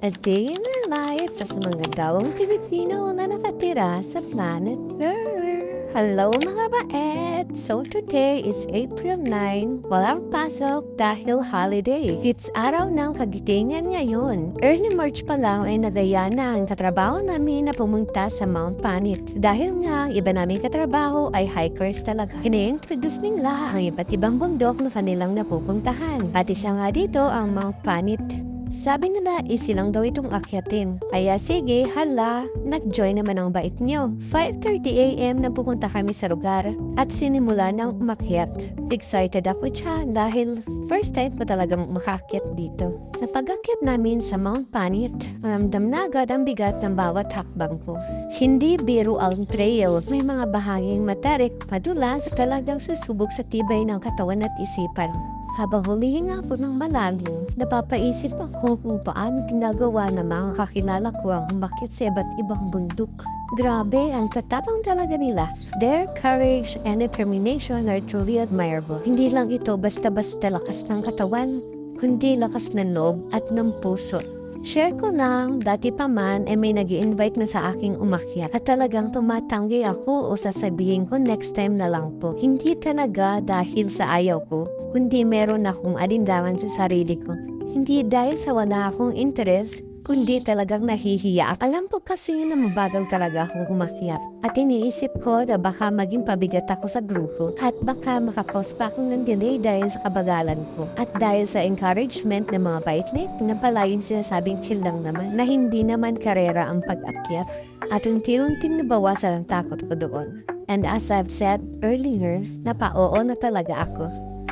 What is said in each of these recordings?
A day in our life sa mga dawang Pilipino na nakatira sa planet Earth. Hello mga baet! So today is April 9, walang pasok dahil holiday. It's araw ng kagitingan ngayon. Early March pa lang ay nagaya na ang katrabaho namin na pumunta sa Mount Panit. Dahil nga iba namin katrabaho ay hikers talaga. Ine-introduce nila ang iba't ibang bundok na kanilang napupuntahan. At isa nga dito ang Mount Panit. Sabi nila, isilang daw itong akyatin. Kaya sige, hala, nag-join naman ang bait nyo. 5:30 AM na pupunta kami sa lugar at sinimula ng umakyat. Excited ako siya dahil first time ko talagang makakyat dito. Sa pag-akyat namin sa Mount Panit, ramdam na agad ang bigat ng bawat hakbang ko. Hindi biro ang trail. May mga bahaging matarik, madulas, talagang susubok sa tibay ng katawan at isipan. Habang humihinga ako ng malalim, napapaisip ako kung paano ginagawa ng mga kakilala ko ang umakyat sa iba't ibang bundok. Grabe, ang tatapang talaga nila. Their courage and determination are truly admirable. Hindi lang ito basta-basta lakas ng katawan, kundi lakas ng loob at ng puso. Share ko lang, dati pa man ay may nag-i-invite na sa aking umakyat at talagang tumatanggi ako o sasabihin ko next time na lang po. Hindi talaga dahil sa ayaw ko, kundi meron akong alindangan sa sarili ko. Hindi dahil sa wala akong interest, kundi talagang nahihiya. Alam ko kasi na mabagal talaga akong umakyat. At iniisip ko na baka maging pabigat ako sa grupo at baka makakos pa akong ng delay dahil sa kabagalan ko. At dahil sa encouragement ng mga bait-lit, na pala yung sinasabing chill lang naman na hindi naman karera ang pag-akyat. At unti-unting nabawasan ang takot ko doon. And as I've said earlier, napao na talaga ako.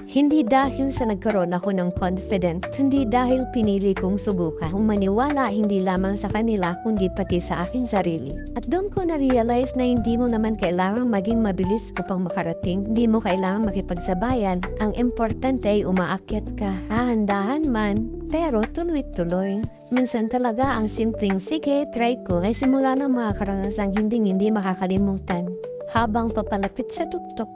Hindi dahil sa nagkaroon ako ng confident, hindi dahil pinili kong subukan. Kung maniwala hindi lamang sa kanila, kundi pati sa aking sarili. At doon ko na-realize na hindi mo naman kailangang maging mabilis upang makarating. Hindi mo kailangang makipagsabayan. Ang importante ay umaakyat ka. Hahandahan man, pero tuloy-tuloy. Minsan talaga ang simpleng sige, try ko ay simula ng mga karanasang hindi makakalimutan. Habang papalapit sa tuktok,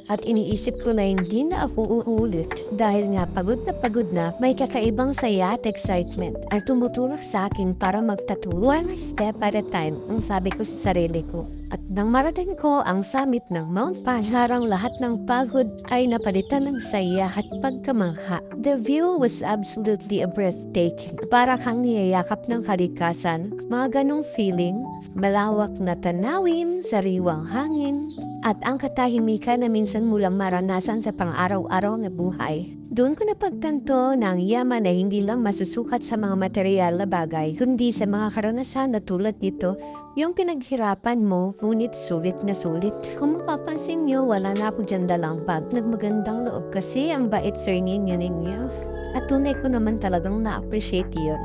at iniisip ko na hindi na ako uulit dahil nga pagod na may kakaibang saya at excitement ang tumutulak sa akin para magtattoo one step at a time ang sabi ko sa sarili ko. At nang marating ko ang summit ng Mount Panit, harang lahat ng pagod ay napalitan ng saya at pagkamangha. The view was absolutely breathtaking. Para kang niyayakap ng kalikasan, mga ganong feeling, malawak na tanawin, sariwang hangin, at ang katahimikan na minsan mulang maranasan sa pang-araw-araw na buhay. Doon ko napagtanto na ang yaman ay hindi lang masusukat sa mga material na bagay, kundi sa mga karanasan na tulad nito, yung pinaghirapan mo, ngunit sulit na sulit. Kung mapapansin nyo, wala na ako dyan dalang bag. Nagmagandang loob kasi ang bait sir ninyo. At tunay ko naman talagang na-appreciate yun.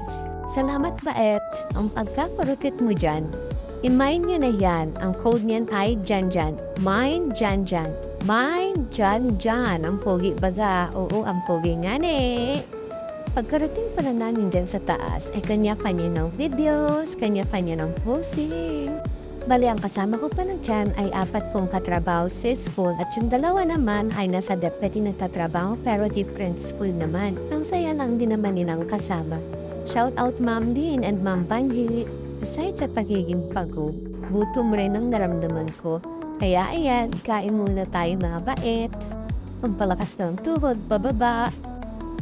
Salamat bait, ang pagkakurutit mo dyan. I-mine nyo na yan. Ang code niyan ay Janjan. Mine Janjan. Mine Janjan. Ang pogi baga. Oo, ang pogi nga ne. Pagkarating pala namin dyan sa taas, ay kanya-kanya ng videos, kanya-kanya ng posing. Bali, ang kasama ko pa dyan ay 4 kong katrabaho sa school at yung 2 naman ay nasa deputy nagtatrabaho pero different school naman. Ang saya lang din naman nilang kasama. Shout out Ma'am Din and Ma'am Banji. Aside sa pagiging pagod, gutom rin ang naramdaman ko. Kaya ayan, kain muna tayo mga bait. Pampalakas ng tuhod, bababa.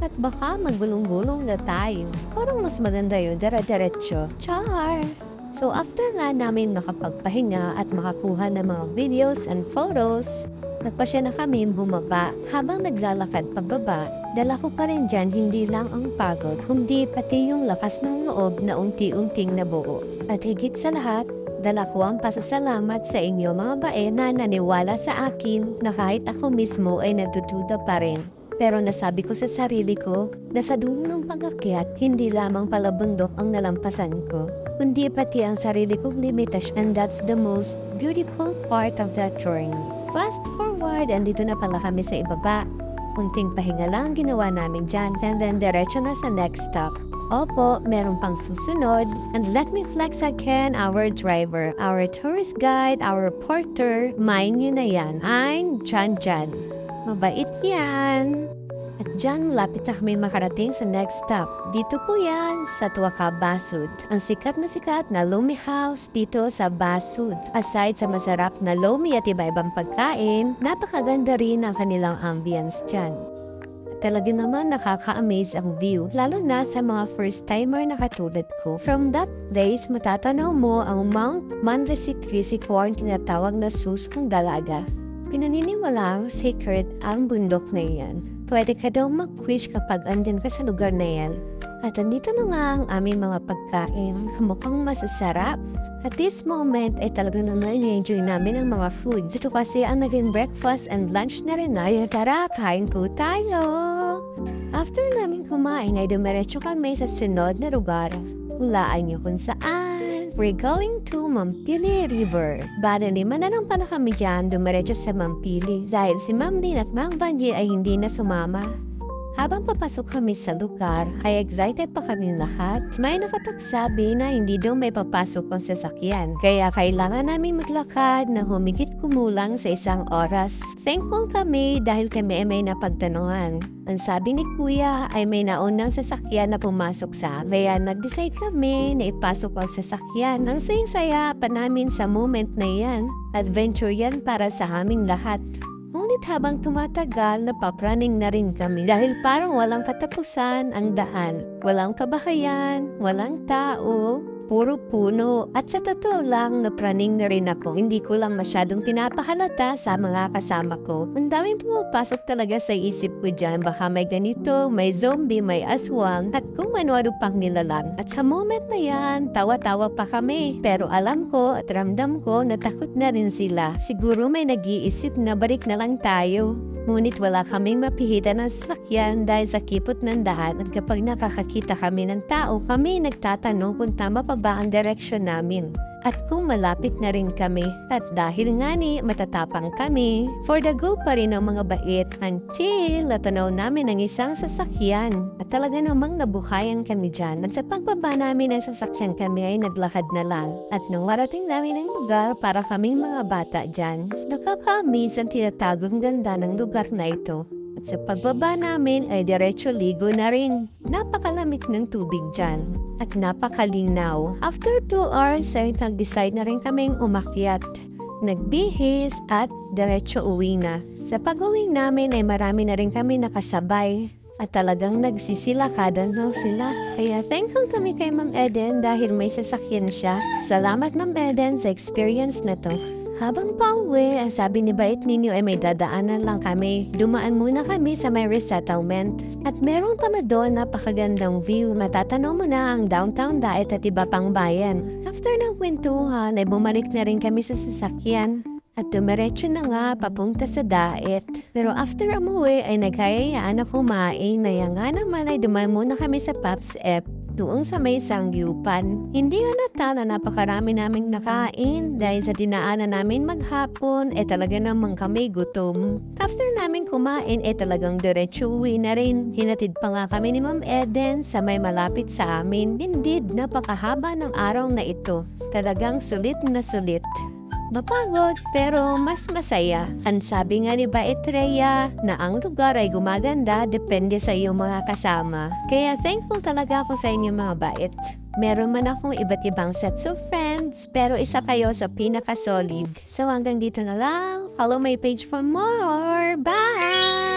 At baka magbulong-bulong na tayo. Parang mas maganda yun, dara-diretso. Char! So after nga namin nakapagpahinga at makakuha ng mga videos and photos, nagpasya na kami bumaba. Habang naglalakad pababa, dala ko pa rin dyan hindi lang ang pagod, kundi pati yung lakas ng loob na unti-unting nabuo. At higit sa lahat, dala ko ang pasasalamat sa inyo mga bae na naniwala sa akin na kahit ako mismo ay natutuda pa rin. Pero nasabi ko sa sarili ko na sa dulo ng pag-akyat, hindi lamang pala bundok ang nalampasan ko, kundi pati ang sarili kong limitasyon. And that's the most beautiful part of that journey. Fast forward, andito na pala kami sa ibaba. Unting pahinga lang ginawa namin dyan, and then diretso na sa next stop. Opo, meron pang susunod. And let me flex again our driver, our tourist guide, our porter. Mind nyo na yan. I'm Janjan. Mabait yan. At dyan, malapit na kami makarating sa next stop. Dito po yan sa Tuaca, Basud. Ang sikat na Lomi House dito sa Basud. Aside sa masarap na lomi at iba-ibang pagkain, napakaganda rin ang kanilang ambience dyan. Talaga naman nakaka-amaze ang view, lalo na sa mga first-timer na katulad ko. From that place, matatanaw mo ang Mount Manresic-Risic o ang tinatawag na Suskong Dalaga. Pinaniniwalang sacred ang bundok na iyan. Pwede ka daw mag-wish kapag andin ka sa lugar na yan. At andito na nga ang aming mga pagkain, mukhang masasarap. At this moment ay talaga naman i-enjoy namin ang mga food. Dito kasi ang naging breakfast and lunch na rin ay tara, kain po tayo! After namin kumain ay dumiretso kami sa sunod na lugar. Hulaan niyo kung saan. We're going to Mampili River. Bale 5 na lang pala kami dyan dumiretso sa Mampili dahil si Ma'am Lynn at Ma'am Banji ay hindi na sumama. Habang papasok kami sa lugar, ay excited pa kami lahat. May nakapagsabi na hindi daw may papasok ang sasakyan. Kaya kailangan namin maglakad na humigit kumulang sa 1 oras. Thankful kami dahil kami ay may napagtanungan. Ang sabi ni Kuya ay may naunang sasakyan na pumasok sa amin. Kaya nag-decide kami na ipasok ang sasakyan. Ang sayang-saya pa namin sa moment na yan. Adventure yan para sa aming lahat. Ngunit habang tumatagal, napapraning na rin kami dahil parang walang katapusan ang daan. Walang kabahayan, walang tao, puro puno. At sa totoo lang, napraning na rin ako. Hindi ko lang masyadong pinapahalata sa mga kasama ko. Ang daming pumapasok talaga sa isip ko dyan. Baka may ganito, may zombie, may aswang, at kung ano-ano pang nilalang. At sa moment na yan, tawa-tawa pa kami. Pero alam ko at ramdam ko na takot na rin sila. Siguro may nag-iisip na balik na lang tayo. Ngunit wala kaming mapihitan ng sasakyan dahil sa kipot ng daan at kapag nakakakita kami ng tao, kami nagtatanong kung tama pa ba ang direksyon namin. At kung malapit na rin kami. At dahil nga ni matatapang kami, for the go pa rin ang mga bait until natanaw namin ang isang sasakyan. At talaga namang nabuhayan kami dyan. At sa pagbaba namin ng sasakyan kami ay naglakad na lang. At nung marating namin ang lugar para kaming mga bata dyan, nakaka-amaze ang tinatagong ganda ng lugar na ito. At sa pagbaba namin ay diretso ligo na rin. Napakalamig ng tubig dyan. At napakalinaw. After 2 hours ay nag-decide na rin kaming umakyat. Nagbihis at diretso uwi na. Sa pag-uwi namin ay marami na rin kami nakasabay. At talagang nagsisilakadan lang sila. Kaya thankful kami kay Ma'am Eden dahil may sasakyan siya. Salamat Ma'am Eden sa experience na to. Habang pauwi, ang sabi ni Bait ninyo ay may dadaanan lang kami. Dumaan muna kami sa may resettlement. At meron pa na doon napakagandang view. Matatanaw mo na ang downtown Daet at iba pang bayan. After ng kwentuhan ay bumalik na rin kami sa sasakyan. At dumiretso na nga papunta sa Daet. Pero after umuwi ay nagkayayaan na kumain na yan nga naman ay dumaan muna kami sa Pops F. Doon sa may sangyupan. Hindi halata na napakarami naming nakain dahil sa dinaanan namin maghapon talaga namang kami gutom. After namin kumain talagang diretso uwi na rin. Hinatid pa nga kami ni Ma'am Eden sa may malapit sa amin. Indeed, napakahaba ng araw na ito. Talagang sulit na sulit. Mapagod pero mas masaya. Ang sabi nga ni Bait Rhea na ang lugar ay gumaganda depende sa iyong mga kasama. Kaya thankful talaga ako sa inyo mga bait. Meron man akong iba't ibang sets of friends pero isa kayo sa pinaka-solid. So hanggang dito na lang. Follow my page for more. Bye!